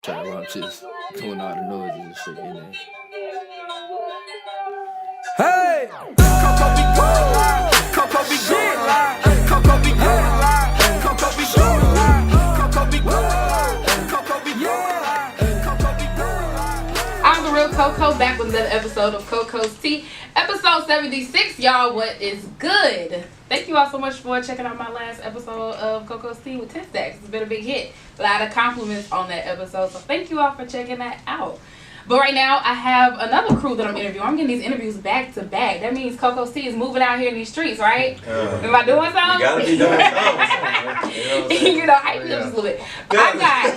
Trying to while I'm just doing all the noises and shit in there. Hey! CoCo be going live. CoCo be going live. CoCo be going live. CoCo be going live. CoCo be going live. CoCo be going live. CoCo be going live. I'm the real CoCo, back with another episode of CoCo's Tea, episode 76. Y'all, what is good? Thank you all so much for checking out my last episode of CoCo's Tea with 10 Stacks. It's been a big hit. A lot of compliments on that episode, so thank you all for checking that out. But right now, I have another crew that I'm interviewing. I'm getting these interviews back to back. That means CoCo's Tea is moving out here in these streets, right? Am I doing something? You gotta be doing something. You know, I feel just a little bit. I got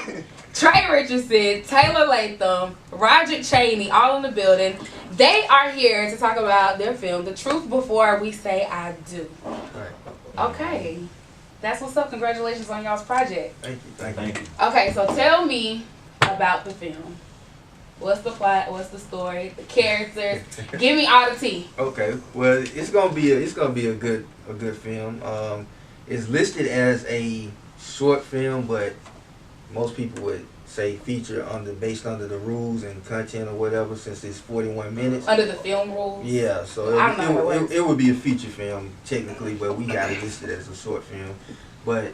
Trey Richardson, Taylor Latham, Roger Cheney, all in the building. They are here to talk about their film, The Truth Before We Say I Do. Okay. That's what's up. Congratulations on y'all's project. Thank you. Thank you. Okay, so tell me about the film. What's the plot? What's the story? The characters? Give me all the tea. Okay. Well, it's gonna be a good film. It's listed as a short film, but most people would say feature based under the rules and content or whatever, since it's 41 minutes. Under the film rules? Yeah, so I don't know how it works. it would be a feature film technically, but we got it listed as a short film. But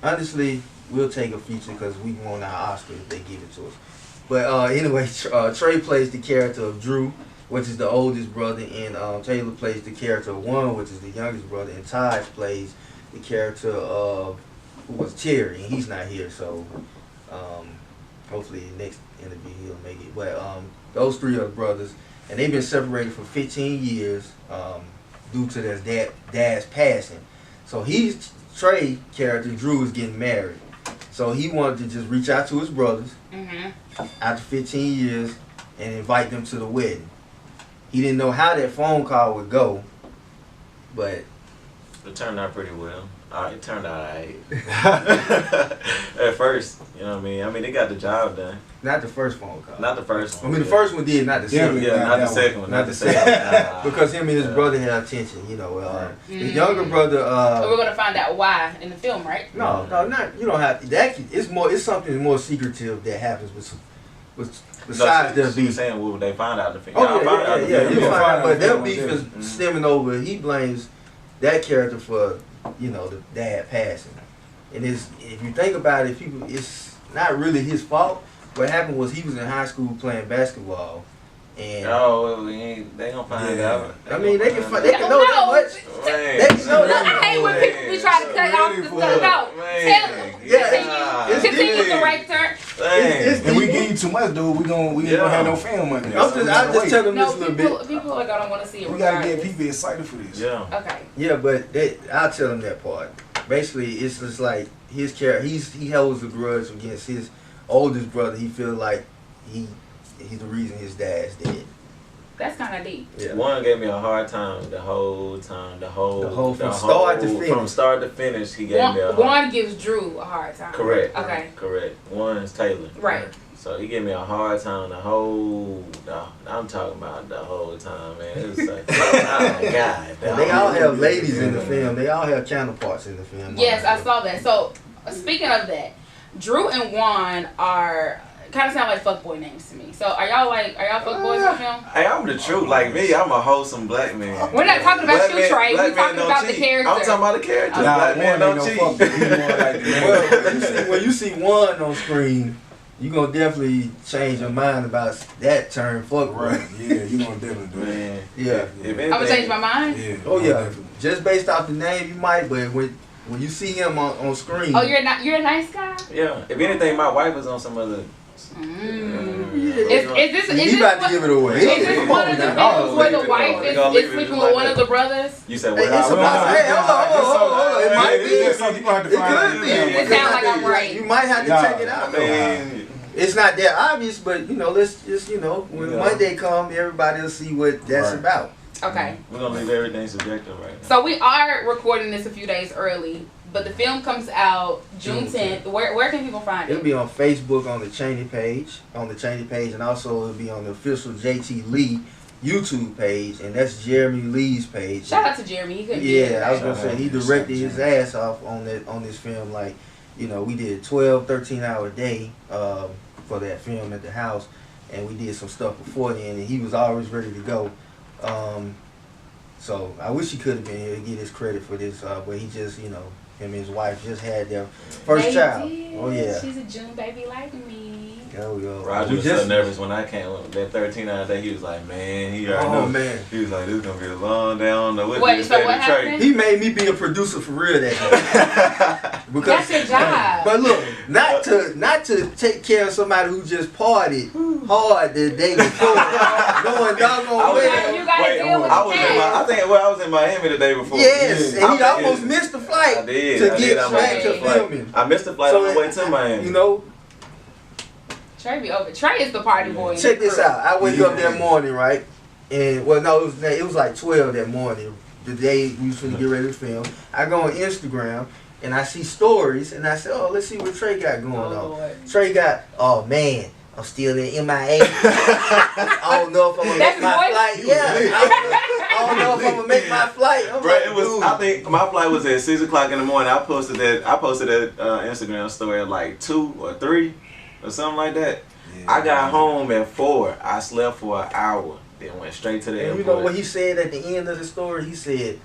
honestly, we'll take a feature because we won our Oscar if they give it to us. But anyway, Trey plays the character of Drew, which is the oldest brother, and Taylor plays the character of Juan, which is the youngest brother, and Taj plays the character of who was Terry, and he's not here, so hopefully the next interview he'll make it. But those three are brothers, and they've been separated for 15 years due to their dad's passing. So Trey character, Drew, is getting married. So he wanted to just reach out to his brothers after 15 years and invite them to the wedding. He didn't know how that phone call would go, but it turned out pretty well. It turned out alright. At first, you know what I mean? I mean, they got the job done. not the first phone call. Not the first one. I mean, the first one did, not the second one. Yeah, not the second one. Not the second one. Because him and his brother had attention, you know. His younger brother. So we're gonna find out why in the film, right? No, not. You don't have to. That it's something more secretive that happens besides their beef. beef. Saying what would they find out in the film? Oh yeah. You find out, but their film, beef is stemming over. He blames that character for, you know, the dad passing, and if you think about it, it's not really his fault. What happened was he was in high school playing basketball, and they gonna find out. I mean, they can know that much. They can know that. I hate when people be trying to cut off the stuff. No, continue, director. If we give you too much, dude, we ain't gonna have no film money. I just tell them this a little bit. People are gonna want to see it. We gotta get people excited for this. Yeah. Okay. Yeah, but I'll tell them that part. Basically, it's just like his character. He holds a grudge against his oldest brother. He feels like he's the reason his dad's dead. That's kind of deep. Yeah. One gave me a hard time the whole from start to finish. From start to finish, he gave me a hard time. One gives Drew a hard time. Correct. Okay. Correct. One is Taylor. Right. So he gave me a hard time I'm talking about the whole time, man. It was like, oh my God. They all have ladies in the film. They all have counterparts in the film. Yes, I saw that. So, speaking of that, Drew and Juan are kind of sound like fuckboy names to me. So, are y'all fuckboys in the film? Hey, I'm the truth. Like me, I'm a wholesome black man. We're not talking about you, Trey. We're talking about the character. I'm talking about the character. Black man don't cheat. Well, when you see one on screen, you're going to definitely change your mind about that term, fuck boy. Right, yeah, you're going to definitely do that. Yeah. I'm going to change my mind? Yeah. Oh, yeah. Definitely. Just based off the name, you might, but when you see him on screen. Oh, you're a nice guy? Yeah. If anything, my wife is on some other. Is this about to give it away. Is this one of the films where the wife is sleeping with one of the brothers? You said Hey, hold on. It might be. It could be. It sounds like I'm right. You might have to check it out. Man. It's not that obvious, but let's just when Monday comes, everybody will see what that's about. Okay. We're gonna leave everything subjective right now. So we are recording this a few days early, but the film comes out June 10th. Where can people find it? It'll be on Facebook on the Cheney page, and also it'll be on the official JT Lee YouTube page, and that's Jeremy Lee's page. Shout out to Jeremy. He couldn't be here. I was today. gonna say he directed his ass off on this film. Like, you know, we did 12, 13-hour day for that film at the house, and we did some stuff before then, and he was always ready to go. So I wish he could have been here to get his credit for this, but he just, you know, him and his wife just had their first child. Did. Oh yeah. She's a June baby like me. Yo. Roger was so nervous when I came on that 13-hour day. He was like, man, he already knew. Man. He was like, this is gonna be a long day. I don't know what. Wait, so what happened? He made me be a producer for real that day. Because, that's your job. But look, not to take care of somebody who just partied hard the day before, knowing doggone well. You gotta deal with the cast. I was in Miami the day before. Yes, and he almost missed the flight I did. to get back to filming. I missed the flight on the way to Miami. You know. Trey be over. Trey is the party boy. Check this out. I wake up that morning, right? And well, no, it was like 12 that morning. The day we was going to get ready to film. I go on Instagram and I see stories and I said, oh, let's see what Trey got going on. Lord. Trey got, oh man, I'm still in MIA. I don't know if I'm gonna make my flight. Yeah, I don't know if I'm gonna make my flight. Right, it was. I think my flight was at 6 o'clock in the morning. I posted that Instagram story at like 2 or 3 or something like that. Yeah, I got home at 4. I slept for an hour. Then went straight to the airport. You know what he said at the end of the story? He said,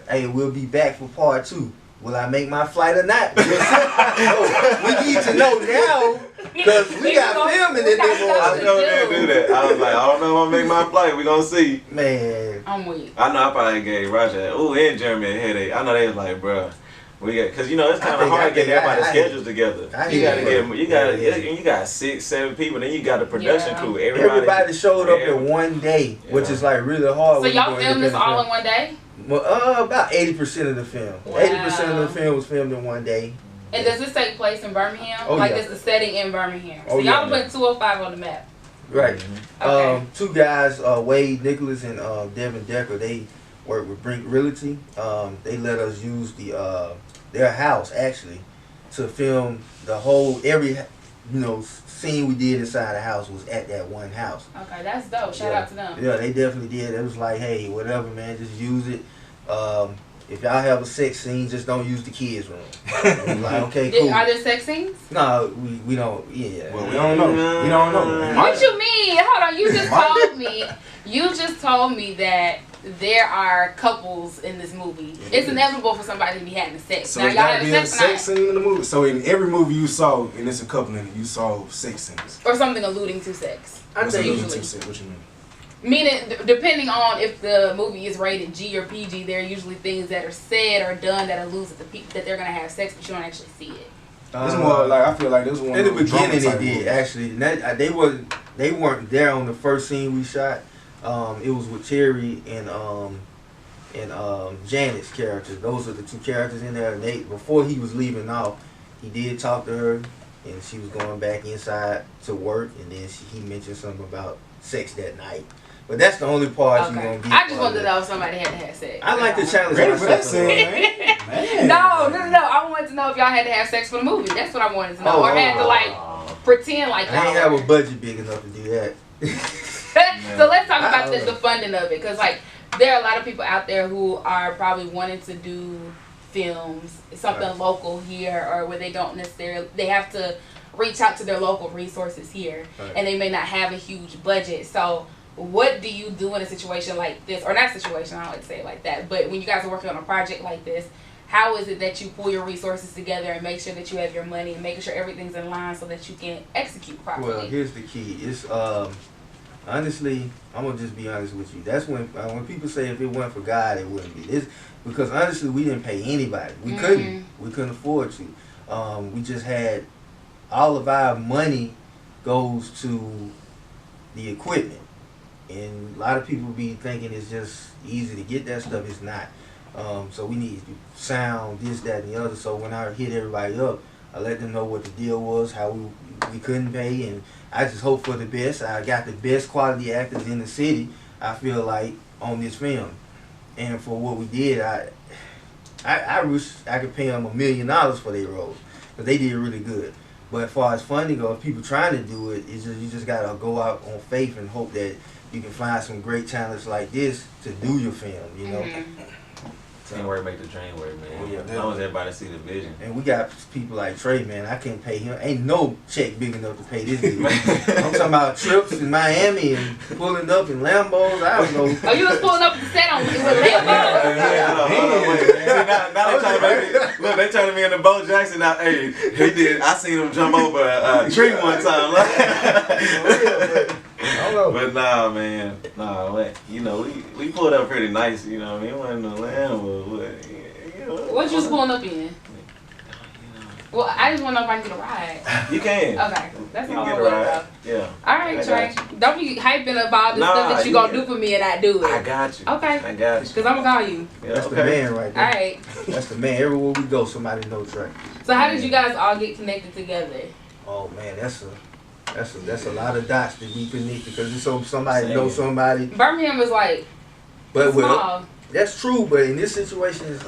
hey, we'll be back for part 2. Will I make my flight or not? We need to know now because we got filming in this morning. I know they do that. I was like, I don't know if I'm gonna make my flight. We gonna see. Man, I'm weak. I know I probably gave Roger and Jeremy a headache. I know they was like, bro. Because you know it's kind of hard getting everybody's schedules together. You got 6, 7 people, then you got a production crew. Everybody showed up in one day, which is like really hard. So y'all filmed this all in one day? Well, about 80% of the film. Wow. 80% of the film was filmed in one day. And does this take place in Birmingham? Oh, this the setting in Birmingham. So y'all put 205 on the map. Right. Mm-hmm. Okay. 2 guys, Wade Nicholas and Devin Decker, they work with Brink Realty. They let us use their house actually to film the whole scene we did inside the house was at that one house. Okay, that's dope. Shout out to them. Yeah, they definitely did. It was like, hey, whatever, man, just use it. If y'all have a sex scene, just don't use the kids' room. Like, okay, cool. Are there sex scenes? No, we don't. Yeah. Well, we don't know. We don't know. What you mean? Hold on. You just told me. You just told me that there are couples in this movie. It's inevitable for somebody to be having sex. So now y'all having a sex scene in the movie. So in every movie you saw, and it's a couple in it, you saw sex scenes or something alluding to sex. What's usually. alluding to sex? What you mean? Meaning, depending on if the movie is rated G or PG, there are usually things that are said or done that allude to the people that they're gonna have sex, but you don't actually see it. It's more like I feel like this one. In the beginning, they did actually. They weren't there on the first scene we shot. It was with Terry and Janet's character. Those are the 2 characters in there. And before he was leaving off, he did talk to her, and she was going back inside to work, and then he mentioned something about sex that night. But that's the only part you're gonna get. I just wanted to know if somebody had to have sex. I like to challenge ready for that scene, man. No. I wanted to know if y'all had to have sex for the movie. That's what I wanted to know. Or had to pretend like y'all. I ain't have a budget big enough to do that. So let's talk about the funding of it, because there are a lot of people out there who are probably wanting to do films, something local here, or where they don't necessarily, they have to reach out to their local resources here, and they may not have a huge budget. So what do you do in a situation like this, or not situation, I don't like to say it like that, but when you guys are working on a project like this, how is it that you pull your resources together and make sure that you have your money and making sure everything's in line so that you can execute properly? Well, here's the key. It's honestly, I'm gonna just be honest with you. That's when people say if it weren't for God, it wouldn't be. It's because honestly, we didn't pay anybody. We couldn't afford to. We just had all of our money goes to the equipment, and a lot of people be thinking it's just easy to get that stuff. It's not. So we need sound, this, that, and the other. So when I hit everybody up, I let them know what the deal was, how we couldn't pay, and I just hope for the best. I got the best quality actors in the city, I feel like, on this film. And for what we did, I wish I could pay them $1 million for their roles, because they did really good. But as far as funding goes, people trying to do it, it's just, you just got to go out on faith and hope that you can find some great talents like this to do your film, you know. Teamwork make the dream work, man. Oh, yeah, As long as everybody see the vision. And we got people like Trey, man. I can't pay him. Ain't no check big enough to pay this dude. I'm talking about trips in Miami and pulling up in Lambos. I don't know. Oh, you was pulling up the set on with Lambo? Now they trying to make me, look, they trying to be in the Bo Jackson. Now, hey, he did. I seen him jump over a tree one time. I don't know. But nah, man, you know, we pulled up pretty nice. You know, what I mean, it wasn't no Lambo, but you know, What you was pulling up in? Well, I just want to know if I can get a ride. You can. Okay, that's You all can I get a want to ride. know. Yeah. All right, I Trey. got Don't be hyping about the Nah, stuff that you you gonna can- do for me and I do I it. got you. Okay. I got you. Cause I'm gonna call you. Yeah, That's the okay. man right All there. right. That's the man. Everywhere we go, somebody know Trey. So how did you guys all get connected together? Oh man, that's a lot of dots that we connect because it's so somebody Same. knows somebody. Birmingham is like But well, small. that's true. But in this situation,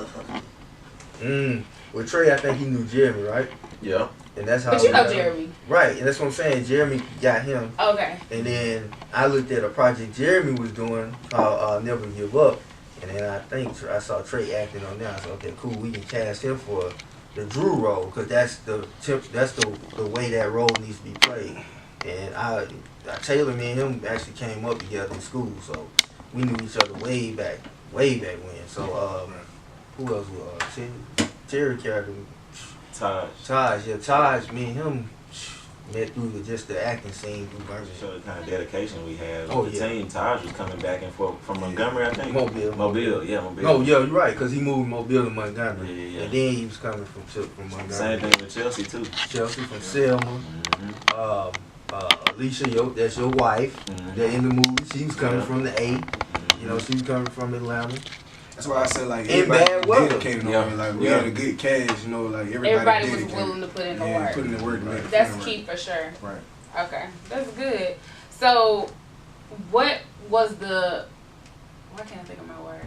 with Trey, I think he knew Jeremy, right? Yeah. And that's how. But you we know got him. Jeremy. Right, and that's what I'm saying. Jeremy got him, Okay. and then I looked at a project Jeremy was doing called "Never Give Up," and then I think I saw Trey acting on that. I said, "Okay, cool. We can cast him for the Drew role because that's the way that role needs to be played." And Taylor, me and him actually came up together in school, so we knew each other way back when. So who else was Terry character? Taj, yeah, Taj, me and him met through just the acting scene through Birmingham. Show the kind of dedication we had. Oh, The yeah. team, Taj was coming back and forth from Montgomery, I think. Mobile. Yeah, Mobile. No, yeah, you're right, because he moved Mobile to Montgomery. Yeah. And then he was coming from Montgomery. Same thing with Chelsea too. Chelsea from Selma. Mm-hmm. Alicia, that's your wife. Mhm. That in the movie. She was coming Yeah. from the A. You know, she was coming from Atlanta. That's why I said like In everybody bad weather. dedicated Yeah. on it. Like we Yeah. had a good cast, you know, like Everybody was dedicated. willing to put in the Yeah, work. put in the work to make the That's film key for sure. Right. Okay, that's good. So, what was the? Why can't I think of my words?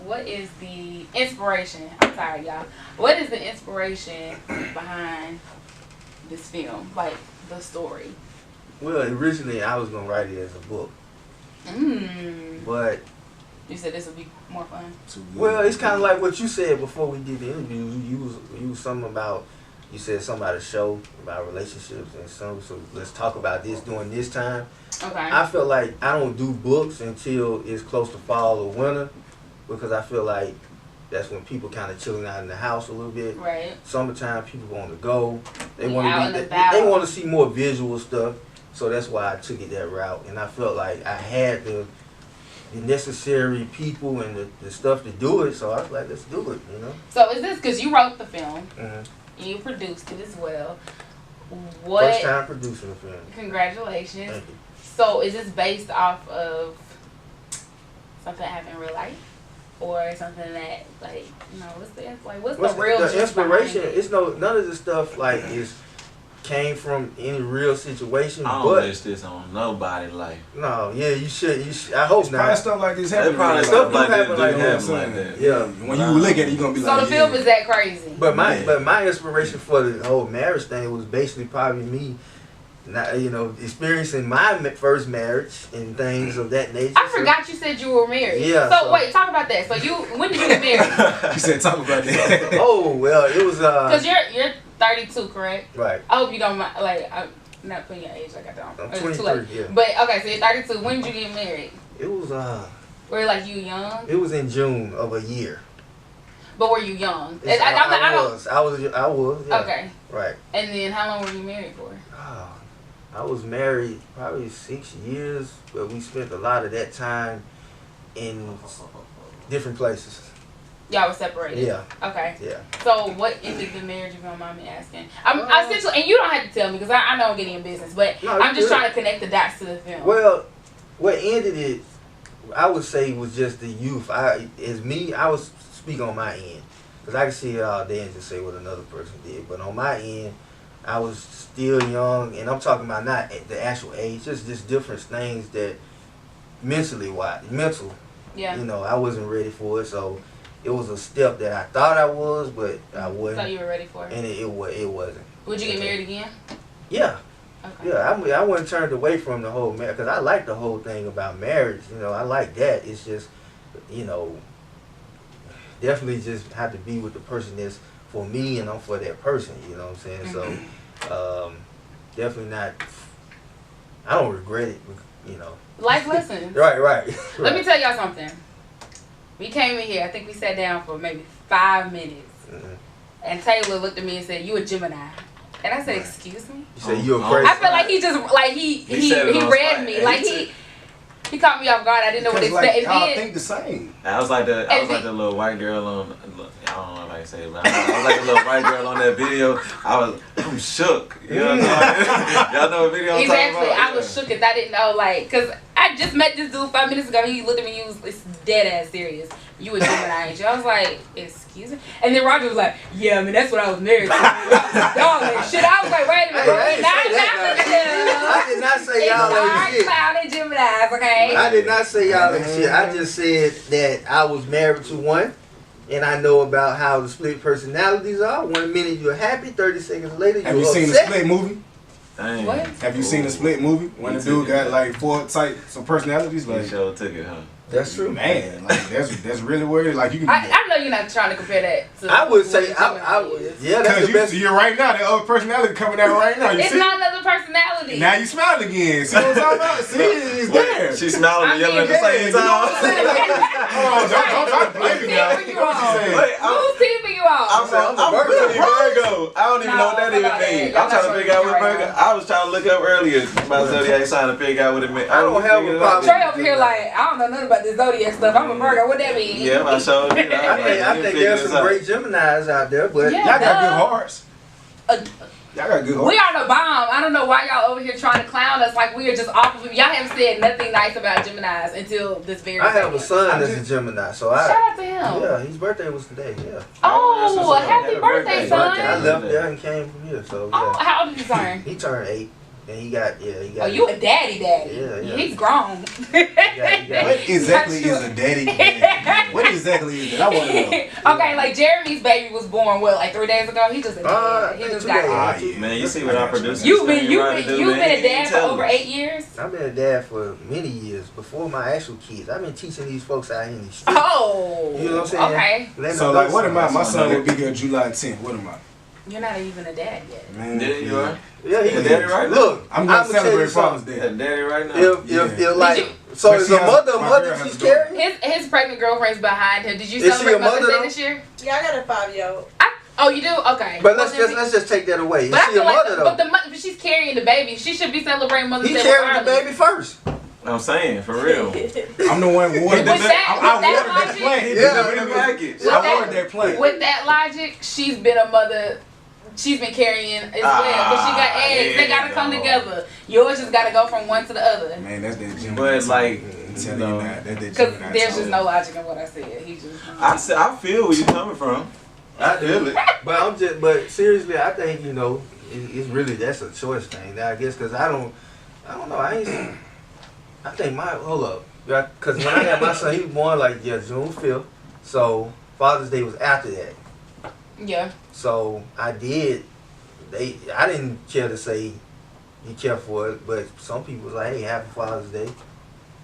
What is the inspiration? I'm sorry, y'all. What is the inspiration behind this film? Like the story. Well, originally I was gonna write it as a book, but You said this would be more fun. well, it's kind of like what you said before we did the interview. You was something about. You said something about a show about relationships and something. So let's talk about this during this time. Okay. I feel like I don't do books until it's close to fall or winter because I feel like that's when people kind of chilling out in the house a little bit. Right. Summertime, people want to go. They Be want out to and be. about. They want to see more visual stuff. So that's why I took it that route, and I felt like I had the necessary people and the stuff to do it. So I was like, let's do it. You know. So is this because you wrote the film? Mhm. You produced it as well. What? First time producing a film. Congratulations. Thank you. So is this based off of something that happened in real life, or something that what's the real the gist behind inspiration? it? It's none of the stuff like came from any real situation. I don't But wish this on nobody life. no, yeah, you should. I hope Probably not. stuff like this They happening. probably Like, stuff stuff like happen that like do that. happen like that. Yeah. When you look at it, you're gonna be So like, the film yeah. is that crazy? But Yeah. my inspiration for the whole marriage thing was basically probably me, not, experiencing my first marriage and things of that nature. I forgot you said you were married. Yeah, So, so- wait, talk about that. So when did you get married? You said talk about that. Oh well, it was Because you're 32, correct? right. I hope you don't mind. Like, I'm not putting your age like I don't. I'm It's too 23. late. Yeah. But okay, so you're 32. When did you get married? It was Were like you young? it was in June of a year. But were you young? It's- I was. Yeah. Okay. Right. And then how long were you married for? Oh, I was married probably 6 years, but we spent a lot of that time in different places. Y'all were separated. Yeah. Okay. Yeah. So what ended the marriage, if you don't mind me asking? I'm essentially, and you don't have to tell me because I know I'm getting in business, but No, I'm just you're trying to connect the dots to the film. Well, what ended it, I would say, was just the youth. I was speak on my end, because I can see it all day and just say what another person did. But on my end, I was still young, and I'm talking about not at the actual age, just different things that mental. Yeah. I wasn't ready for it, so it was a step that I thought I was, but I wasn't. Thought you were ready for it. And it wasn't. Would you get married again? Yeah. Okay. Yeah, I wasn't turned away from the whole marriage because I like the whole thing about marriage. I like that. It's just you know, definitely just have to be with the person that's for me and I'm for that person, you know what I'm saying? So, definitely not, I don't regret it, you know. Life lessons. Right. Let me tell y'all something. We came in here, I think we sat down for maybe 5 minutes. And Taylor looked at me and said, "You a Gemini." And I said, "Excuse me?" You say you're a crazy. I feel like he just, like, he read me. Like, he caught me off guard. I didn't know what to expect. Like, y'all think the same. I was like the little white girl on. I don't know if I can say it, but I was like the little white girl on that video. I'm shook. You know what I'm saying? Y'all know what video I'm talking Exactly. about? I was shook as I didn't know, like, cause I just met this dude 5 minutes ago. He looked at me. He was dead ass serious. You a Gemini, ain't you? I was like, excuse me. And then Roger was like, yeah, I mean that's what I was married to. Y'all ain't shit. I was like, wait a minute. I did not say y'all ain't shit. Clouded Geminis, okay? I did not say y'all ain't shit. I just said that I was married to one, and I know about how the split personalities are. 1 minute you're happy, 30 seconds later you're Have you seen the upset. Split movie? Dang. What? Have you seen the Split movie? When the dude got like 4 types of personalities? He Like, sure took it, huh? That's true. man, like that's really weird. Like you can. I know you're not trying to compare that to I would say, what Gemini is. yeah, that's Because the best. you're right now, that other personality coming out right now. You It's see? not another personality. Now you smile again. See what I'm talking about? See, it's there. She smiling and yelling at the Yeah, same you know what I'm time. saying? Like, hold on, don't try to blame me now. Who's What you saying? Wait, Who's teaming you off? I'm really Virgo. I don't even know what that even means. I'm trying to figure out what Virgo. I was trying to look up earlier my zodiac sign to figure out what it meant. I don't have a problem. Trey over here like, I don't know nothing about this zodiac stuff. I'm a Virgo. What that mean? Yeah, I showed you. I think there's some great Geminis out there, but Yeah. Y'all got good hearts. Y'all got good hearts. We are the bomb. I don't know why y'all over here trying to clown us like we are just awful people. Y'all haven't said nothing nice about Geminis until this very I have a second. son that's a Gemini, so Shout out to him. yeah, his birthday was today, yeah. Oh, happy birthday, son. I left there and came from here, so Oh, yeah. how old did he turn? He turned 8, and he got. Oh, you a daddy. Yeah. He's grown. What exactly is a daddy? What exactly is that? I want to know. Okay, like Jeremy's baby was born like 3 days ago. He just a dad. He just got yeah. Man, you see what our producer You've been a dad for over 8 years. I've been a dad for many years before my actual kids. I've been teaching these folks out here in the street. Oh, You know what I'm saying? okay. Letting So them like, know what am I? something. My son will be here July 10th. What am I? You're not even a dad yet. Man, Yeah, you are. Yeah, he Your daddy right now? Look, I'm gonna I'ma tell you celebrate Father's something. Day. That daddy right now. If like, Did you- so But is see, a mother my girl has she's a daughter. carrying? His pregnant girlfriend's behind him. Did you Is she celebrate a Mother's mother, Day though? this year? Yeah, I got a 5-year-old. Oh, you do? Okay. But Well, let's just take that away. Is But I she a feel like, mother though? but she's carrying the baby. She should be celebrating Mother's He Day. carried the regardless. baby first. I'm saying, for real. I'm the one who ordered With that. that- I with that ordered that logic- plane. He Yeah. delivered In it the back. package. With I that- ordered that plane. With that logic, she's been a mother. She's been carrying as well. Because she got eggs. They gotta come no. together. Yours just gotta go from one to the other. Man, that's that Gemini. But, like, I'm telling no. you now, that's that Because Gemini. there's talk. just no logic in what I said. He just. I feel where you're coming from. I feel it. But seriously, I think it's really that's a choice thing. I guess because I don't know. I think hold up. Because when I had my son, he was born like June 5th. So Father's Day was after that. Yeah. So I didn't care to say you care for it, but some people was like, hey, happy Father's Day.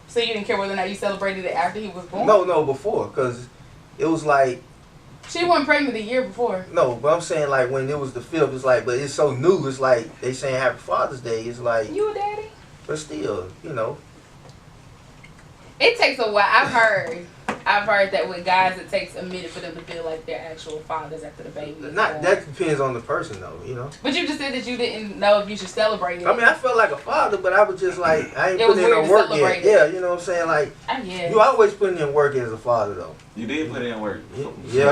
So you didn't care whether or not you celebrated it after he was born? No, before, because it was like, She wasn't pregnant the year before. no, but I'm saying like when it was the 5th, it's like, but it's so new, it's like they saying happy Father's Day, it's like, You a daddy? but still, It takes a while. I've heard that with guys, it takes a minute for them to feel like they're actual fathers after the baby. is not born. that depends on the person though, But you just said that you didn't know if you should celebrate it. I mean, I felt like a father, but I was just like, I ain't It was putting in weird no to work celebrate yet. it. Yeah, you know what I'm saying? Like, I guess. you always putting in work as a father though. You did put in work. Yeah.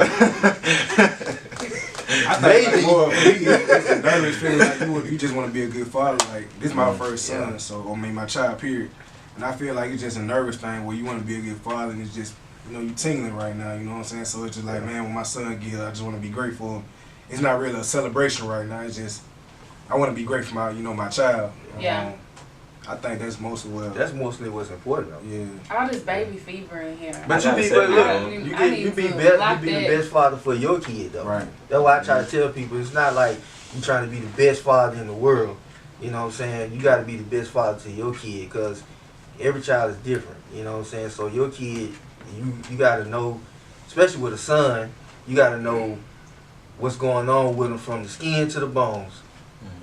I think Maybe. like more of me, it's a nervous feeling like you just want to be a good father. Like this is my first son, Yeah. so I mean my child, period. And I feel like it's just a nervous thing where you want to be a good father, and it's just you tingling right now. You know what I'm saying? So it's just like man, when my son get here, I just want to be grateful for him. It's not really a celebration right now. It's just I want to be great for my child. Yeah. I think that's most of what. That's mostly what's important though. Yeah. All this baby fever in here. But I you be, gotta but say, look, man, you be to the lock that. best father for your kid though. Right. That's why I try to tell people it's not like you trying to be the best father in the world. You know what I'm saying? You got to be the best father to your kid because every child is different. You know what I'm saying? So your kid, You got to know, especially with a son, you got to know what's going on with them from the skin to the bones.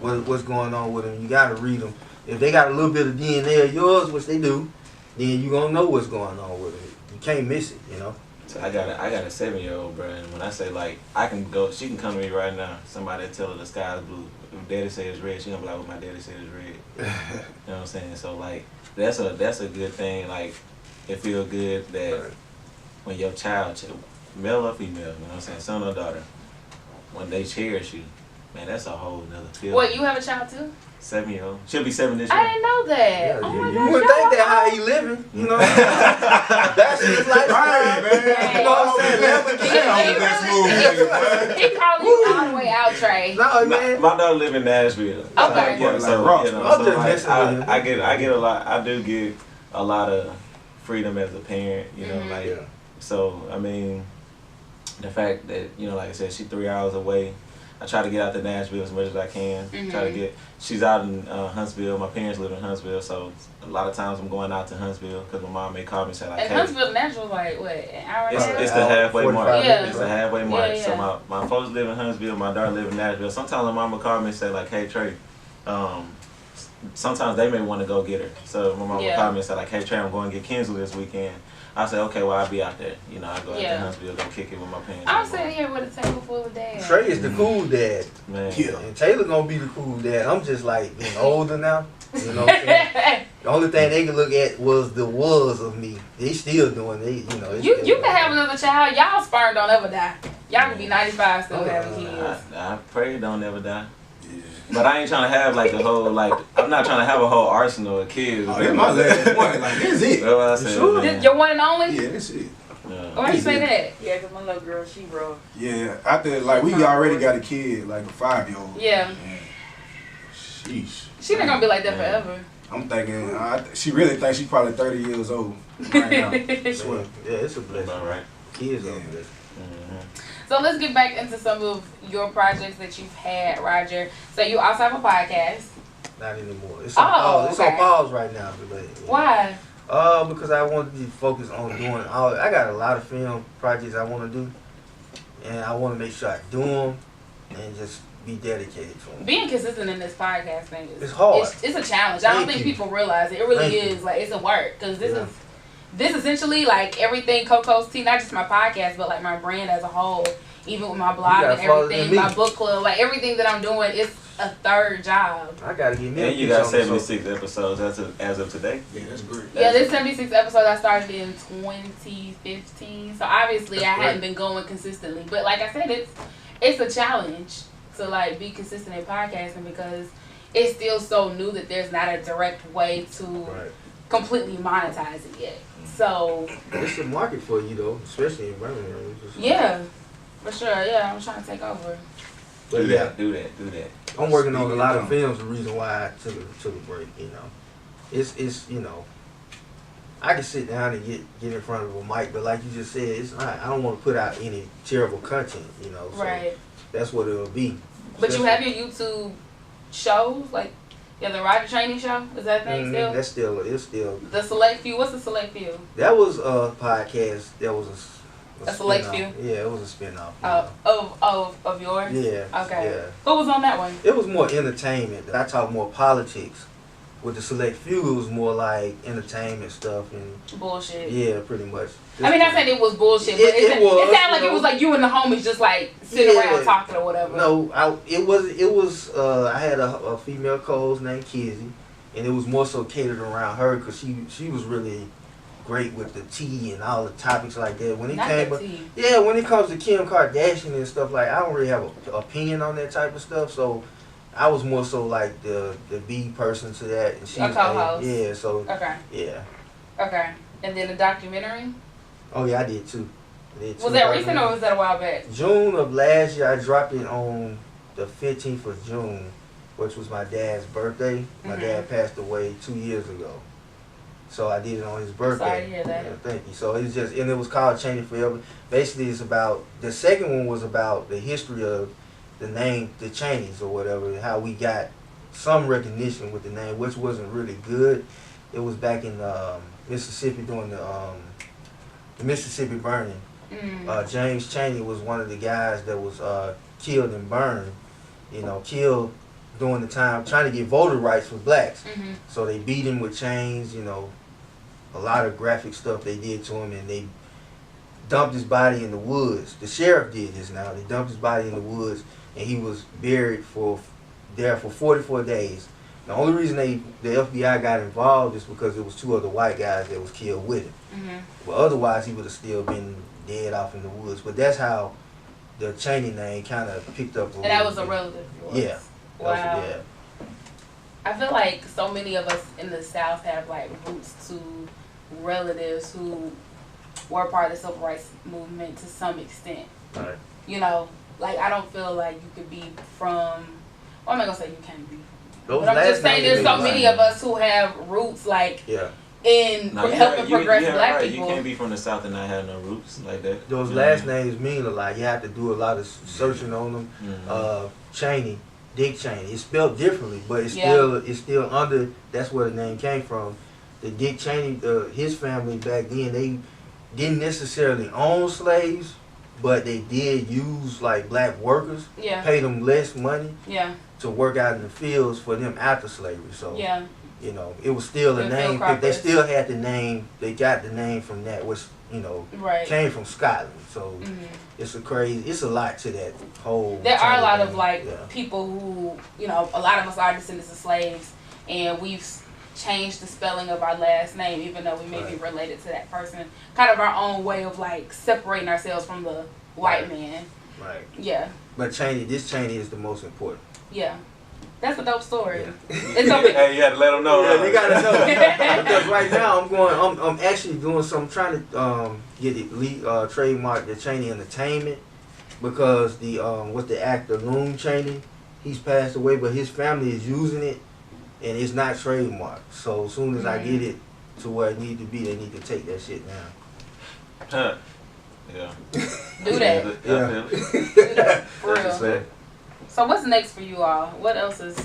What's going on with them? You got to read them. If they got a little bit of DNA of yours, which they do, then you gonna know what's going on with them. You can't miss it, you know. So I got a 7-year-old, bro, and when I say like I can go, she can come to me right now. Somebody tell her the sky is blue. If daddy say it's red, she gonna be like, "What my daddy say is red." You know what I'm saying? So like that's a good thing. Like it feel good that when your child, male or female, you know what I'm saying, son or daughter, when they cherish you, man, that's a whole nother feeling. What, you have a child too? 7-year-old. She'll be 7 this year. I didn't know that. Yeah, Oh my you gosh, wouldn't think that how he living, you know. That's his lifestyle, Right, man. You know what I'm saying? That's move, He calling you all the way out, Trey. No, man. My daughter live in Nashville. Okay. Yeah, so, Like you know, I'm so just like, messing with him. I get a lot. I do get a lot of freedom as a parent. You know, like Yeah. so. I mean, the fact that like I said, she's 3 hours away. I try to get out to Nashville as much as I can. Try to get. She's out in Huntsville. My parents live in Huntsville, so a lot of times I'm going out to Huntsville because my mom may call me and say like, And "Hey, Huntsville to Nashville, like what, an hour and a half? it's the halfway 45 mark. Yeah. It's the halfway mark. Yeah. So my folks live in Huntsville. My daughter live in Nashville. Sometimes my mama call me and say like, "Hey Trey," sometimes they may want to go get her. So my mama Yeah. call me and say like, "Hey Trey, I'm going to get Kinsley this weekend." I say, "Okay, well I'll be out there." You know, I go out Yeah. to Huntsville, go kick it with my parents. I'm sitting here with a table full of dads. Trey is the cool dad. Man. Yeah. And Taylor gonna be the cool dad. I'm just like getting older now. You know what I'm saying? The only thing they can look at was the was of me. They still doing it, you know. it's You still can like have that. another child. Y'all sperm don't ever die. Y'all can be 95 still having kids. I pray it don't ever die. But I ain't trying to have like a whole I'm not trying to have a whole arsenal of kids. Oh, that's my last one. Like, that's it. That's what I said. Sure. Man. Your one and only? Yeah, that's it. Yeah. Why you say that? Yeah, because my little girl, she rough. Yeah, after like we already got a kid, like a 5-year-old. Yeah. Sheesh. She not gonna be like that forever. I'm thinking, she really thinks she's probably 30 years old right now. I swear. Yeah, it's a blessing. All right. Kids are a Yeah. blessing. So let's get back into some of your projects that you've had, Roger. So you also have a podcast. Not anymore. It's on pause. It's okay. on pause right now. But, Why? because I wanted to focus on doing all. I got a lot of film projects I want to do, and I want to make sure I do them and just be dedicated to them. Being consistent in this podcast thing is It's hard. It's a challenge. I don't Thank think you. people realize it. It really Thank is you. like it's a work because Yeah. this essentially like everything CoCo's Tea, not just my podcast, but like my brand as a whole. Even with my blog got and farther than everything, me. my book club, like everything that I'm doing, it's a third job. I gotta get me. a And you piece got on the 76 episodes as of today. Yeah, that's great. Yeah, this 76 episode I started in 2015. So obviously That's I hadn't great. been going consistently. But like I said, it's a challenge to like be consistent in podcasting because it's still so new that there's not a direct way to Right. completely monetize it yet. So It's a market for you though, especially in Birmingham. It's just- yeah, for sure. Yeah, I'm trying to take over. But Do yeah, that. Do that. I'm working on a Speaking lot of- of films. The reason why I took a break, you know, it's you know, I can sit down and get in front of a mic, but like you just said, it's not, I don't want to put out any terrible content, you know. So Right. That's what it'll be. But you have your YouTube shows, like the Roger Training Show. Is that a thing still? That's still. The Select Few. What's the Select Few? That was a podcast. That was A select spin-off. few? Yeah, it was a spinoff. you Of yours? know. Yeah. Okay. Yeah. Who was on that one? It was more entertainment. I talk more politics. With the select few, it was more like entertainment stuff and Bullshit. yeah, pretty much. I mean, not saying it was bullshit, but It it was, sounded like you it was know. like you and the homies just like sitting Yeah. around talking or whatever. No, it was. I had a female co-host named Kizzy, and it was more so catered around her because she was really great with the tea and all the topics like that. When it Not came, the tea. yeah, when it comes to Kim Kardashian and stuff like, I don't really have an opinion on that type of stuff. So I was more so like the B person to that, and she A was co-host. yeah. So Okay. yeah. Okay. And then the documentary? Oh yeah, I did too. Was that recent or was that a while back? June of last year? I dropped it on the 15th of June, which was my dad's birthday. My Mhm. dad passed away 2 years ago, so I did it on his birthday. Sorry to hear that. Yeah, thank you. So it's just, and it was called Changing Forever. Basically, it's about, the second one was about the history of the name, the Cheneys or whatever, and how we got some recognition with the name, which wasn't really good. It was back in Mississippi during the Mississippi burning. Mm. James Chaney was one of the guys that was killed and burned. Killed during the time trying to get voter rights for blacks. Mm-hmm. So they beat him with chains. A lot of graphic stuff they did to him, and they dumped his body in the woods. The sheriff did this now. They dumped his body in the woods, and he was buried there for 44 days. The only reason the FBI got involved is because it was 2 other white guys that was killed with him. Mm-hmm. But otherwise, he would have still been dead off in the woods. But that's how the Chaney name kind of picked up. And that was a relative. Yeah. Wow. Yeah. I feel like so many of us in the South have like roots to relatives who were part of the civil rights movement to some extent. Right. Like I don't feel like you could be from. Well, I'm not gonna say you can't be. Those But I'm just last saying names there's so mean many like- of us who have roots like Yeah. in No, helping progress black right. people. You can't be from the South and not have no roots like that. Those You know last what I mean? names mean a lot. You have to do a lot of searching on them. Mhm. Cheney, Dick Cheney. It's spelled differently, but it's Yeah. still under. That's where the name came from. The Dick Cheney, his family back then, they didn't necessarily own slaves, but they did use like black workers, Yeah. pay them less money Yeah. to work out in the fields for them after slavery. So Yeah. it was still a The name. field They croppers. still had the name. They got the name from that, which Right. came from Scotland. So Mhm. it's a lot to that whole. There are a Cheney lot of thing. like Yeah. people who, a lot of us are descendants of slaves, and we've changed the spelling of our last name, even though we may be Right. related to that person. Kind of our own way of like separating ourselves from the white man. Right. Yeah, But this Cheney is the most important. yeah. That's a dope story. Yeah. It's so big. Hey, you had to let them know. Yeah, huh? they gotta know. Because right now I'm actually doing some trying to get it trademark the Cheney Entertainment, because with the actor Loon Cheney, he's passed away, but his family is using it and it's not trademarked. So as soon as I get it to where it need to be, they need to take that shit down. Huh. Yeah. Do that. Yeah. Do that. For That's what's real. up. So what's next for you all? What else is...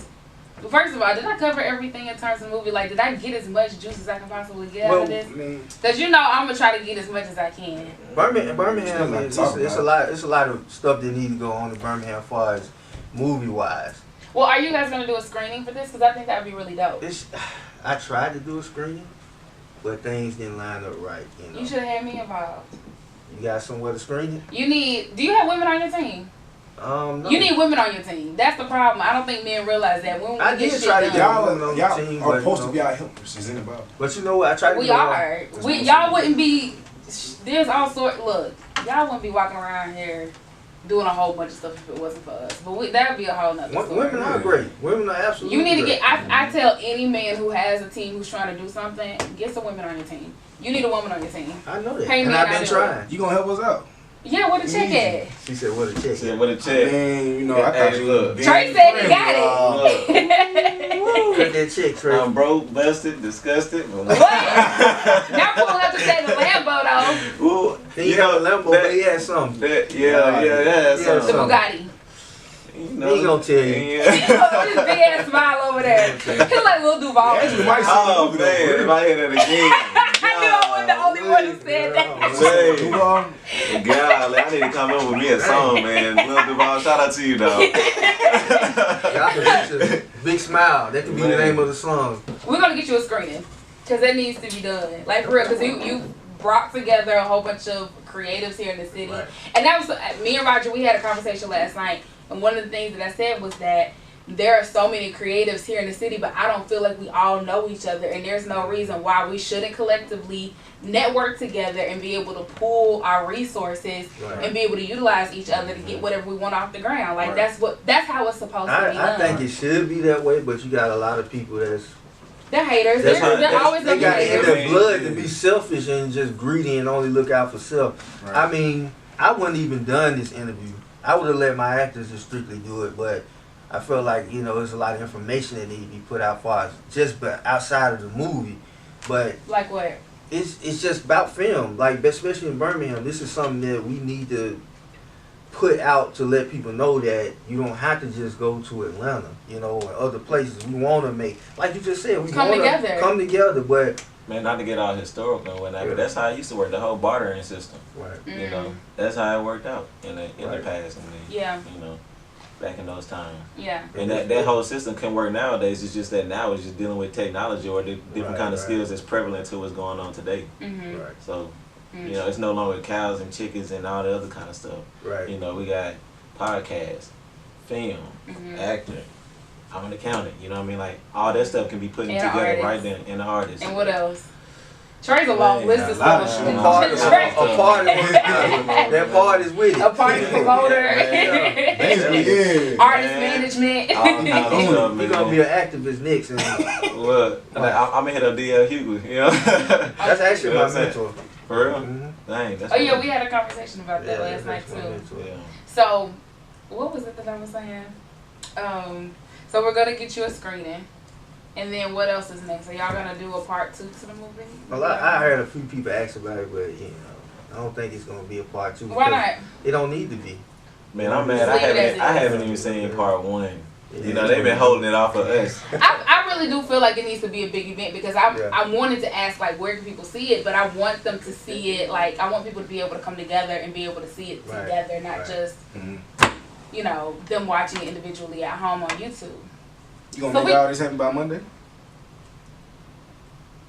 First of all, did I cover everything in terms of movie? Like, did I get as much juice as I can possibly get out of this? Because I'm going to try to get as much as I can. Birmingham Still is not it's a lot. It's a lot of stuff that needs to go on in Birmingham, as far as movie wise. Well, are you guys going to do a screening for this? Because I think that would be really dope. I tried to do a screening, but things didn't line up right. You should have had me involved. You got somewhere to screen it? Do you have women on your team? No. You need women on your team. That's the problem. I don't think men realize that. When we I get did shit try to done, get Y'all, on the y'all team, are but, supposed to be our helpers. Is anybody? But you know what? I tried to we get on- are. Y'all wouldn't be. There's all sort. Look, y'all wouldn't be walking around here doing a whole bunch of stuff if it wasn't for us. But that would be a whole nother story. Women are great. Women are absolutely You need to great. get. I tell any man who has a team who's trying to do something, get some women on your team. You need a woman on your team. I know that. Pay And me I've and been I do trying. You gonna help us out? Yeah, where the check at? She said, what a check. Said, what a check. Man, I Hey, thought you look. was Trey being said he friendly, got dawg. it. Cut that check, Trey. I'm broke, busted, disgusted. What? Not pulling up to say the Lambo though. Ooh, He had a Lambo, but he had something. that's The something. Bugatti. You He ain't gonna tell you. Yeah. His big ass smile over there. He's like Lil Duval. Actually, might say Oh man, if I hear that again. I knew I wasn't the only one who said that. Say, Duval, golly, I need to come in with me a song, man. Lil Duval, shout out to you, dog. Y'all can picture Big Smile. That could be the Man. name of the song. We're gonna get you a screening because that needs to be done. Like for real, because you brought together a whole bunch of creatives here in the city, Right. and that was me and Roger. We had a conversation last night, and one of the things that I said was that there are so many creatives here in the city, but I don't feel like we all know each other, and there's no reason why we shouldn't collectively network together and be able to pool our resources Right. and be able to utilize each other to get whatever we want off the ground. Like Right. that's how it's supposed to be I done. think it should be that way, but you got a lot of people that's They're haters. That's They're, right. they're always they gonna be got it in haters. their blood to be selfish and just greedy and only look out for self. Right. I mean, I wouldn't even done this interview. I would have let my actors just strictly do it, but I feel like there's a lot of information that need to be put out for us but outside of the movie. But Like what? it's just about film, like especially in Birmingham. This is something that we need to put out to let people know that you don't have to just go to Atlanta, you know, and other places. We want to make, like you just said, we Come want together. to come together, but Man, not to get all historical and whatnot, Yeah. but that's how it used to work. The whole bartering system. right, You know, that's how it worked out in the Right. past. Yeah. You know, back in those times. Yeah. And that whole system can work nowadays. It's just that now it's just dealing with technology or the different Right, kind of right. skills that's prevalent to what's going on today. Mm-hmm. right, So, you know, it's no longer cows and chickens and all the other kind of stuff. right. You know, we got podcasts, film, Mhm. actor, I'm an accountant. You know what I mean? Like, all that stuff can be put And together artist. right then in the artist. And what else? Trey's a long Man, list a of lot of stuff. shit. A part, Trey- a part is that part is with it. A party promoter. Basically, yeah. Artist Man. management. All kinds of stuff, He's man. gonna be an activist next, and Look, I'm gonna hit up DL Hughley, you know? that's actually You know my what I'm saying? mentor. For real? Mhm. Dang, that's Oh yeah, cool. we had a conversation about that last night that's my too. mentor. Yeah. So, what was it that I was saying? So we're gonna get you a screening, and then what else is next? Are y'all gonna do a part 2 to the movie? Well, I heard a few people ask about it, but you know, I don't think it's gonna be a part 2. Why because not? It don't need to be. Man, I'm mad. Just leave it as it I is. haven't even seen part 1. Yeah. You know, they've been holding it off of us. I really do feel like it needs to be a big event because Yeah. I wanted to ask like where can people see it, but I want them to see it like I want people to be able to come together and be able to see it Right. together, not Right. just Mhm. you know them watching it individually at home on YouTube. You gonna So make we- all this happen by Monday?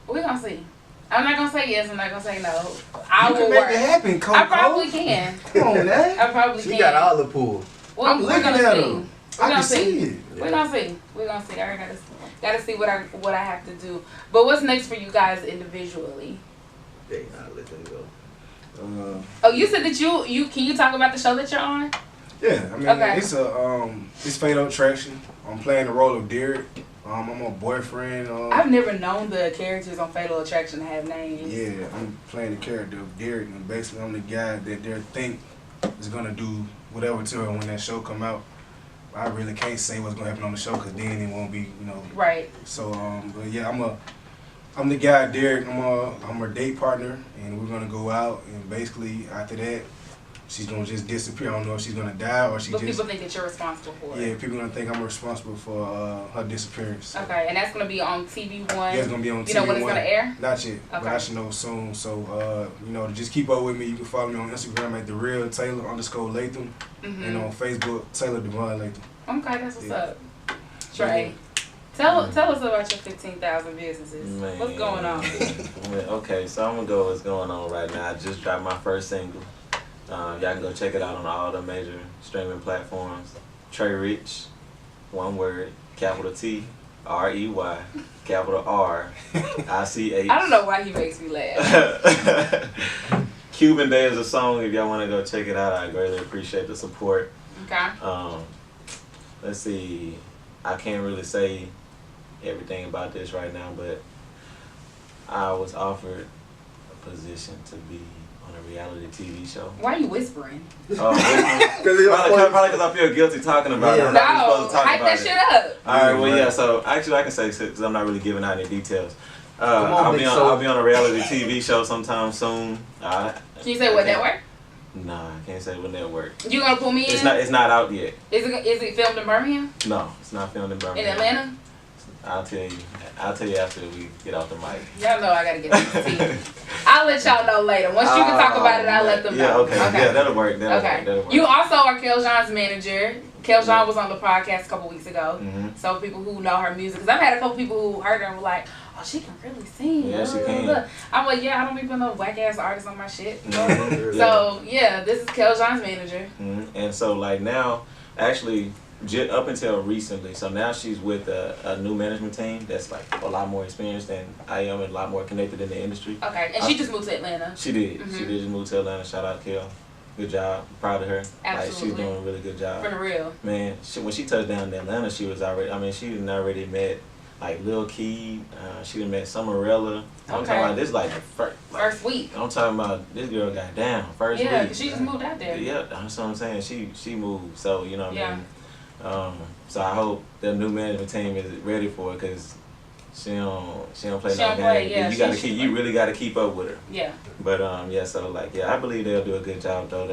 We're gonna see. I'm not gonna say yes. I'm not gonna say no. I You will can make work. it happen, CoCo. I probably can. Come on, man. I probably She can. got all the pull. Well, I'm we're looking gonna at see. them. We're I gonna can see it. We're gonna see. We're gonna see. I gotta see what I have to do. But what's next for you guys individually? They not let them go. Oh, you said that you can you talk about the show that you're on? Yeah, I mean, Okay. it's Fatal Attraction. I'm playing the role of Derek. I'm a boyfriend. I've never known the characters on Fatal Attraction to have names. Yeah, I'm playing the character of Derek, and basically I'm the guy that they think is gonna do whatever to her when that show come out. I really can't say what's gonna happen on the show because then it won't be, you know. Right. So, but yeah, I'm the guy, Derek. I'm her date partner, and we're gonna go out, and basically after that, she's gonna just disappear. I don't know if she's gonna die or she But just. people think that you're responsible for it. Yeah, people gonna think I'm responsible for her disappearance. Okay, and that's gonna be on TV1. Yeah, it's gonna be on TV1. You know when it's gonna air? Not yet, but Okay. I should know soon. So, you know, just keep up with me. You can follow me on Instagram at @TheRealTaylor_Latham, and on Facebook Taylor Devon Latham. Okay, that's what's Yeah. up. Trey, tell us about your 15,000 businesses. Man. What's going on? Man, okay, so I'm gonna go what's going on right now. I just dropped my first single. Y'all can go check it out on all the major streaming platforms. Trey Rich, one word, capital T, R-E-Y, capital R-I-C-H. I don't know why he makes me laugh. Cuban Day is a song. If y'all want to go check it out, I greatly appreciate the support. Okay. Let's see. I can't really say everything about this right now, but I was offered a position to be on a reality TV show. Why are you whispering? Probably because I feel guilty talking about it. I'm not really supposed to talk hype about that it. shit up. Alright, well, yeah, so actually I can say because I'm not really giving out any details. on, I'll Big be on Soul. I'll be on a reality TV show sometime soon. Can you say what network? Nah, I can't say what network. You gonna pull me in? It's not out yet. Is it filmed in Birmingham? No, it's not filmed in Birmingham. In Atlanta? I'll tell you after we get off the mic. Y'all know I gotta get this tea. I'll let y'all know later. Once you can talk about it, I'll let them know. Yeah, okay. Yeah, that'll work. Okay. That'll work. You also are Kel Jean's manager. Kel Jean was on the podcast a couple weeks ago. Mhm. So people who know her music, because I've had a couple people who heard her and were like, "Oh, she can really sing." Yeah, she can. I'm like, yeah, I don't even know whack ass artists on my shit. Mhm. So yeah, this is Kel Jean's manager. Mhm. And so like now, actually, up until recently, so now she's with a new management team that's like a lot more experienced than I am and a lot more connected in the industry. Okay, and she just moved to Atlanta. She did. Mhm. She did just move to Atlanta. Shout out Kel. Good job. Proud of her. Like she's Absolutely. doing a really good job. For the real. Man, when she touched down in Atlanta, she was already. I mean, she done already met like Lil Key. She done met Summerella. I'm Okay. talking about this like the first. First week. I'm talking about this girl got down first Yeah, week. 'cause she just moved out there. Yeah, that's what I'm saying. She moved. So you know what Yeah. I mean. So I hope the new management team is ready for it because she don't play She no don't play, games. yeah, You gotta she- you really gotta keep up with her. Yeah. But yeah, so like I believe they'll do a good job though.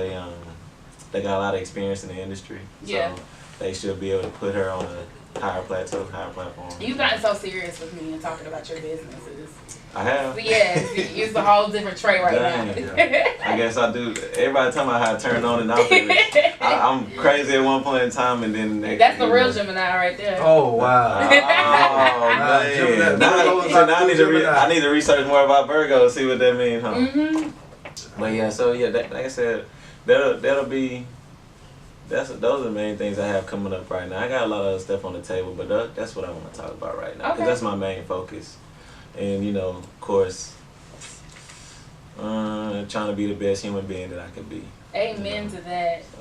they got a lot of experience in the industry. Yeah. So they should be able to put her on a higher plateau, higher platform. You've gotten so serious with me and talking about your businesses. I have. Yes, it's a whole different trait right Dang. now. I guess I do. Everybody tell me how to turn on and off. I'm crazy at one point in time, and then That's the real Gemini right there. Oh wow. Oh man! I need to research more about Virgo, see what that means, huh? Mm-hmm. But yeah, so yeah, like I said, that'll be. Those are the main things I have coming up right now. I got a lot of other stuff on the table, but that's what I want to talk about right now. 'Cause Okay. that's my main focus. And, you know, of course, trying to be the best human being that I can be. Amen to that. So,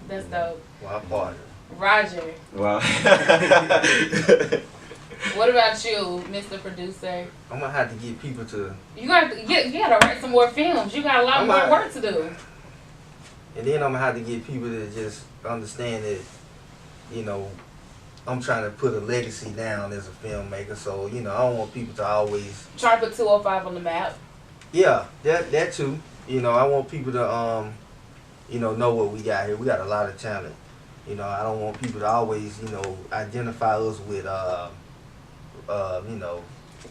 That's dope. Well, partner. Roger, wow. what about you, Mr. Producer? I'm gonna have to get people to, You gotta write some more films. You got a lot more work to do. and then I'm gonna have to get people to just understand that, you know, I'm trying to put a legacy down as a filmmaker. So, you know, I don't want people to always. Try to put 205 on the map. Yeah, that too. You know, I want people to you know what we got here. We got a lot of talent. You know, I don't want people to always, you know, identify us with you know,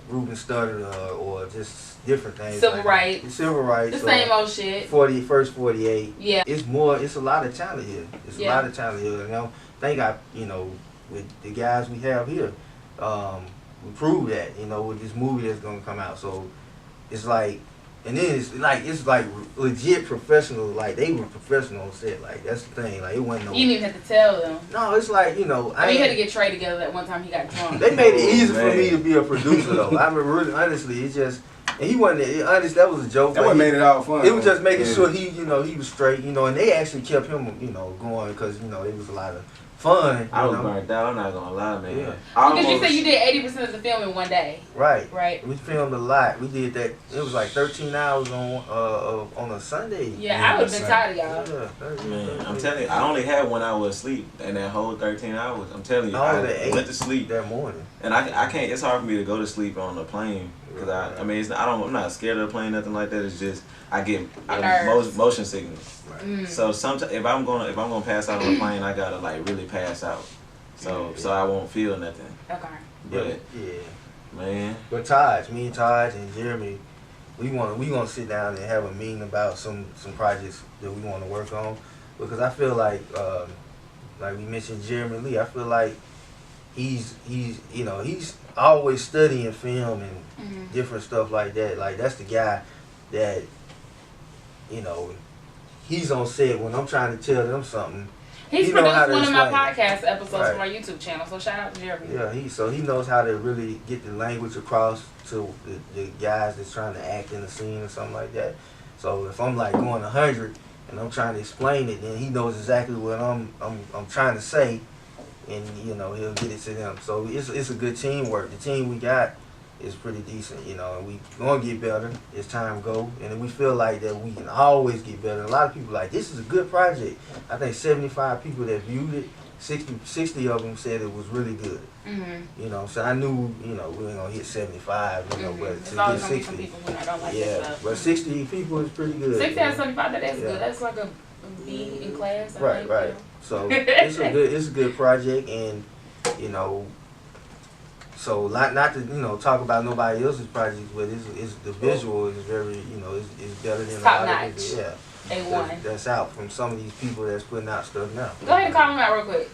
Ruben Studdard or just different things. Civil like rights. Civil rights. The same old shit. 48. Yeah. It's a lot of talent here. It's a lot of talent here. And I think you know, with the guys we have here, we prove that, you know, with this movie that's gonna come out. So it's like, and then it's like legit professional. Like they were professional on set. Like that's the thing. Like it wasn't no. You didn't even have to tell them. No, it's like, you know. I mean, you had to get Trey together that one time he got drunk. They made it easy for man. me to be a producer though. I mean, really, honestly, it's just. And he wasn't honest. That was a joke. That what made it all fun. It was just making Yeah. sure he was straight, you know. And they actually kept him, going because, it was a lot of fun. I was you know? burnt out, I'm not going to lie, man. Yeah. Because you said you did 80% of the film in one day. Right. Right. We filmed a lot. We did that. It was like 13 hours on a Sunday. Yeah, I would have been tired of y'all. Yeah, 13, Man, I'm telling you, I only had 1 hour of sleep in that whole 13 hours. I'm telling you, No, I the went to 8 sleep. that morning. And I can't, it's hard for me to go to sleep on a plane. Because I mean, I'm not scared of the plane, nothing like that. It's just, I get motion sickness. Right. Mm. So sometimes, if I'm gonna pass out on a plane, I gotta like really pass out. So I won't feel nothing. Okay. But, Yeah. man. But me and Taj and Jeremy, we gonna sit down and have a meeting about some projects that we want to work on, because I feel like we mentioned Jeremy Lee, I feel like he's always studying film and different stuff like that. Like that's the guy that, he's on set when I'm trying to tell them something. He's He know how produced to one of my explain it. podcast episodes Right. from our YouTube channel, so shout out to Jeremy. Yeah, he knows how to really get the language across to the guys that's trying to act in the scene or something like that. So if I'm like going 100 and I'm trying to explain it, then he knows exactly what I'm trying to say, and he'll get it to them. So it's a good teamwork. The team we got is pretty decent, and we gonna get better as time go, and we feel like that we can always get better. A lot of people like, this is a good project. I think 75 people that viewed it, 60 of them said it was really good. So I knew, we ain't gonna hit 75, but There's to always get gonna be some 60, people who don't like this yeah, stuff. but 60 people is pretty good. 60 out of 75, that's Yeah. good. That's like a B in class. I Right, think, right. So it's a good project, and so not to talk about nobody else's projects, but it's the visual is very is better than Top a lot notch. of people. Yeah, A1. that's out from some of these people that's putting out stuff now. Go ahead and call him out real quick.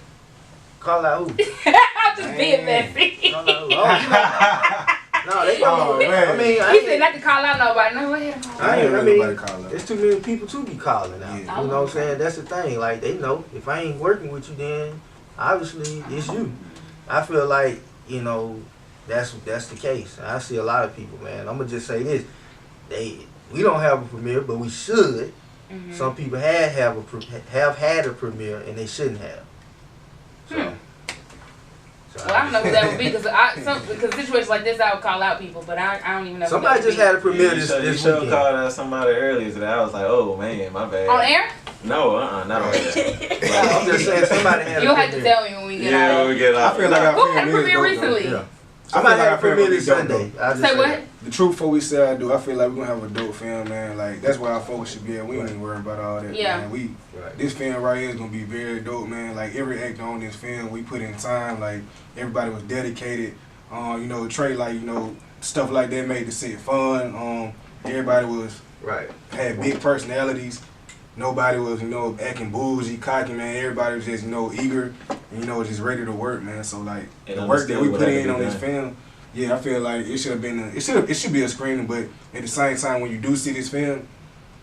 Call out who? I'm just being messy. Call out who? No, they call man. I mean, He said not to call out nobody. No, go ahead and call I ain't I heard mean, nobody call up. there's too many people to be calling out. Yeah. You know what I'm saying? That's the thing. Like, they know if I ain't working with you, then obviously it's you. I feel like, that's the case. I see a lot of people, man. I'm gonna just say this: we don't have a premiere, but we should. Some people have had a premiere and they shouldn't have. So Well, I don't know who that would be because situations like this I would call out people, but I don't even know. somebody just had a premiere You this should have weekend. called out somebody earlier today. I was like, oh man, my bad. On air? No, not on air. I'm just saying somebody had You'll a have to premiere. tell me when we get Yeah, out. we get I out. feel like Who our had a film is premiere dope, though. recently? Yeah. I might have premiere this Sunday. Say what? The truth before we say I do, I feel like we're gonna have a dope film, man. Like that's where our focus should be at. We ain't even worrying about all that. Yeah. Man. This film right here is gonna be very dope, man. Like every actor on this film, we put in time. Like everybody was dedicated. You know, Trey, like you know, stuff like that made the set fun. Everybody was had big personalities. Nobody was, you know, acting bougie, cocky, man. Everybody was just, you know, eager, and, you know, just ready to work, man. So like the work that we put in on this film, yeah, I feel like it should have been, it should be a screening, but at the same time, when you do see this film,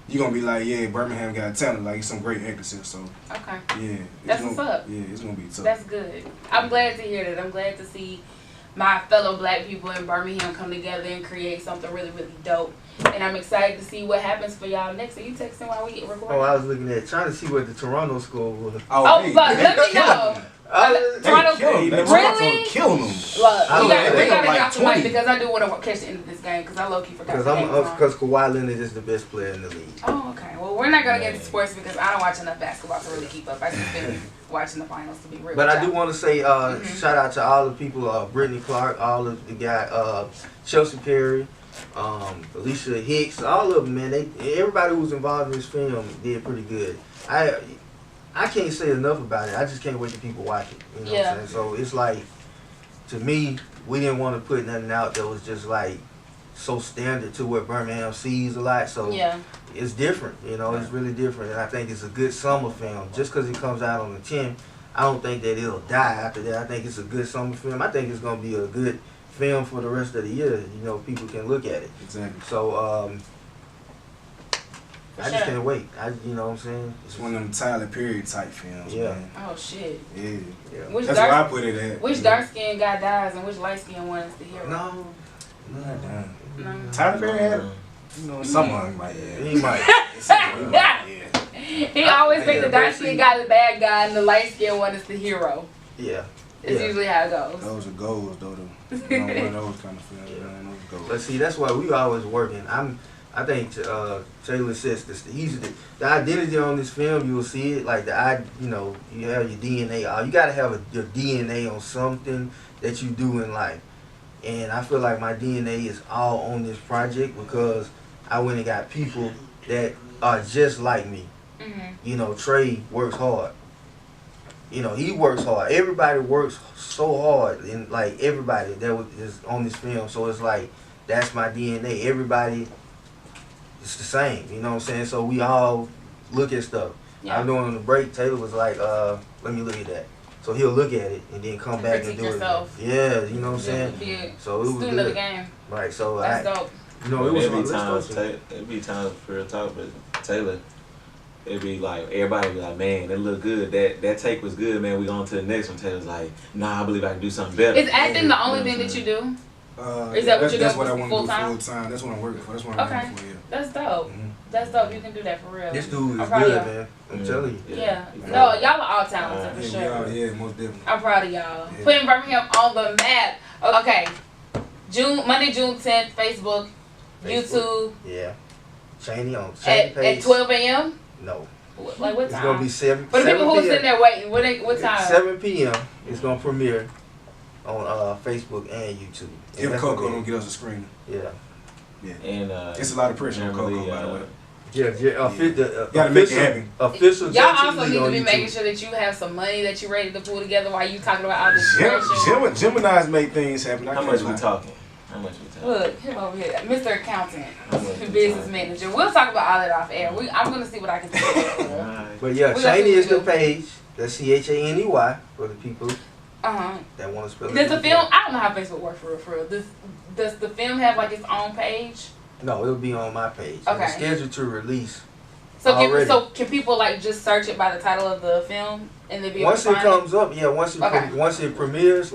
you're gonna be like, yeah, Birmingham got talent, like some great actors here. So okay, yeah, that's what's up. Yeah, it's gonna be tough. That's good. I'm glad to hear that. I'm glad to see my fellow black people in Birmingham come together and create something really, really dope. And I'm excited to see what happens for y'all next. Are you texting while we recording? Oh, I was looking at trying to see what the Toronto score was. Oh, hey, but let me know. Toronto, really? Killing them. Look, we gotta get off the mic because I do want to catch the end of this game because I low-key forgot. Because Kawhi Leonard is the best player in the league. Oh, okay. Well, we're not gonna get into sports because I don't watch enough basketball to really keep up. I just been watching the finals to be real. But I do want to say shout out to all the people, Brittany Clark, all of the guy, Chelsea Perry, Alicia Hicks, all of them, man. Everybody who was involved in this film did pretty good. I can't say enough about it. I just can't wait till people watch it. You know what I'm saying? So it's like, to me, we didn't want to put nothing out that was just like so standard to what Birmingham sees a lot. So it's different, you know, it's really different. And I think it's a good summer film. Just because it comes out on the 10th, I don't think that it'll die after that. I think it's a good summer film. I think it's going to be a good film for the rest of the year. You know, people can look at it. Exactly. So, I just can't wait. You know what I'm saying? It's one of them Tyler Perry type films, man. Oh, shit. Yeah. Which that's where I put it at. Which dark-skinned guy dies and which light-skinned one is the hero? No. Tyler Perry had, you know, someone might. He might. He always make the dark-skinned guy the bad guy and the light-skinned one is the hero. Yeah. It's usually how it goes. Those are goals, though. You know, one of those kind of films. Man, those goals. But see, that's why we always working. I think Taylor says this. The identity on this film, you will see it like you know, you have your DNA. You gotta have your DNA on something that you do in life. And I feel like my DNA is all on this project because I went and got people that are just like me. You know, Trey works hard. You know, he works hard. Everybody works so hard, and like everybody that is on this film. So it's like that's my DNA. Everybody. It's the same, you know what I'm saying? So we all look at stuff. I was doing on the break, Taylor was like, let me look at that. So he'll look at it and then come back and do yourself. it. Yeah, you know what I'm saying? Yeah. So it was student of the game. Right, so that's dope. You know, it was it'd be times for real talk, but Taylor, it'd be like everybody be like, man, that look good. That take was good, man. We on to the next one. Taylor's like, nah, I believe I can do something better. Is acting the only thing that you do? Is that what you're that's doing what I want full to do time? full time. That's what I'm working for. That's what I'm working for. Yeah. That's dope. That's dope. You can do that for real. This dude is good, man. I'm telling you. Yeah. No, y'all are all talented for sure. Yeah, most definitely. I'm proud of y'all. Putting Birmingham on the map. Okay. Monday, June 10th, Facebook, YouTube. Yeah. Cheney on At 12 a.m.? No. Like what time? It's going to be 7 For the people who are sitting there waiting, what time? 7 p.m. It's going to premiere on Facebook and YouTube. If CoCo don't get us a screening. Yeah. And it's a lot of pressure on CoCo, by the way. Gotta make it happen. Official. Y'all also need to be making sure that you have some money that you're ready to pull together while you talking about all this pressure. Gemini's make things happen. How much we talking? Look, him over here, Mr. Accountant, business manager. We'll talk about all that off air. I'm gonna see what I can do. But yeah, Cheney is the page. That's CHANEY for the people that want to spell it. Does the film? I don't know how Facebook works for real. Does the film have like its own page? No, it'll be on my page. Okay. It's scheduled to release. So can people like just search it by the title of the film and then be once able to it find comes up? Yeah, once it premieres,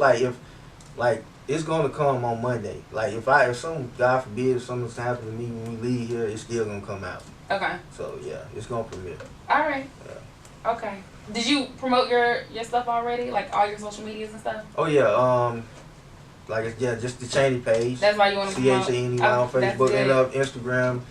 it's gonna come on Monday. Like if some God forbid if something's happening to me when we leave here, it's still gonna come out. Okay. So yeah, it's gonna premiere. All right. Yeah. Okay. Did you promote your stuff already? Like all your social medias and stuff? Oh yeah. Just the Cheney page. That's why you want to promote. CHANEY on Facebook and Instagram,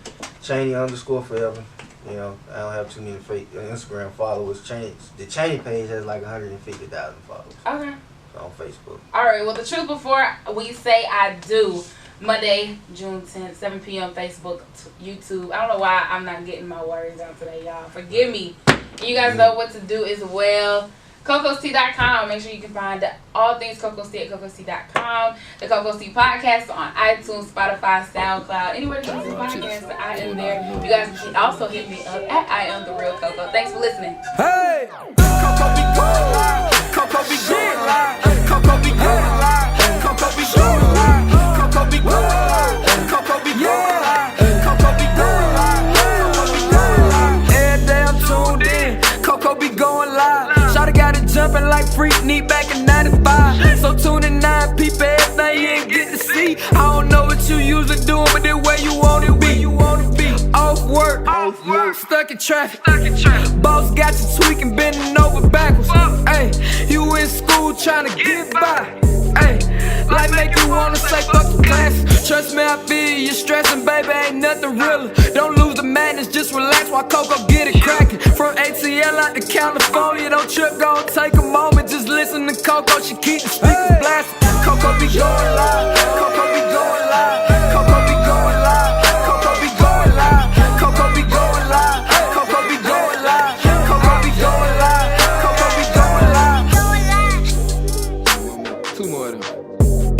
Cheney_forever. You know, I don't have too many fake Instagram followers. The Cheney page has like 150,000 followers. Okay. on Facebook. All right. Well, the truth before we say I do. Monday, June 10th, 7 p.m. Facebook, YouTube. I don't know why I'm not getting my words out today, y'all. Forgive me. And you guys know what to do as well. CoCo'sTea.com. Make sure you can find all things CoCo's Tea at CoCo'sTea.com. The CoCo's Tea podcast on iTunes, Spotify, SoundCloud. Anywhere you listen to podcasts, I am there. You guys can also hit me up at I Am The Real CoCo. Thanks for listening. Hey, CoCo be going live. CoCo be going live. CoCo be going live. CoCo be going live. CoCo be going live. CoCo be going live. CoCo be going live. CoCo be going live. Every day I'm tuned in. CoCo be going live. Shawty got it jumping like Freak Knee back in 95. So tune in 9 people, everything you ain't get to see. I don't know what you usually doing, but the way you want to be. Off work, stuck in traffic. Boss got you tweaking, bending over backwards. Hey, you in school trying to get by. Hey, like make you wanna say fuck the classes. Trust me, I feel you stressing, baby, ain't nothing real. Don't lose the madness, just relax while CoCo get it cracking. From ATL out to California, don't trip, gon' take a moment, just listen to CoCo, she keep the speakers blasting. CoCo be going live, CoCo be going live, CoCo be going live, CoCo be going live, CoCo be going live, CoCo be going live, CoCo be going live, CoCo be going live. Two more of them.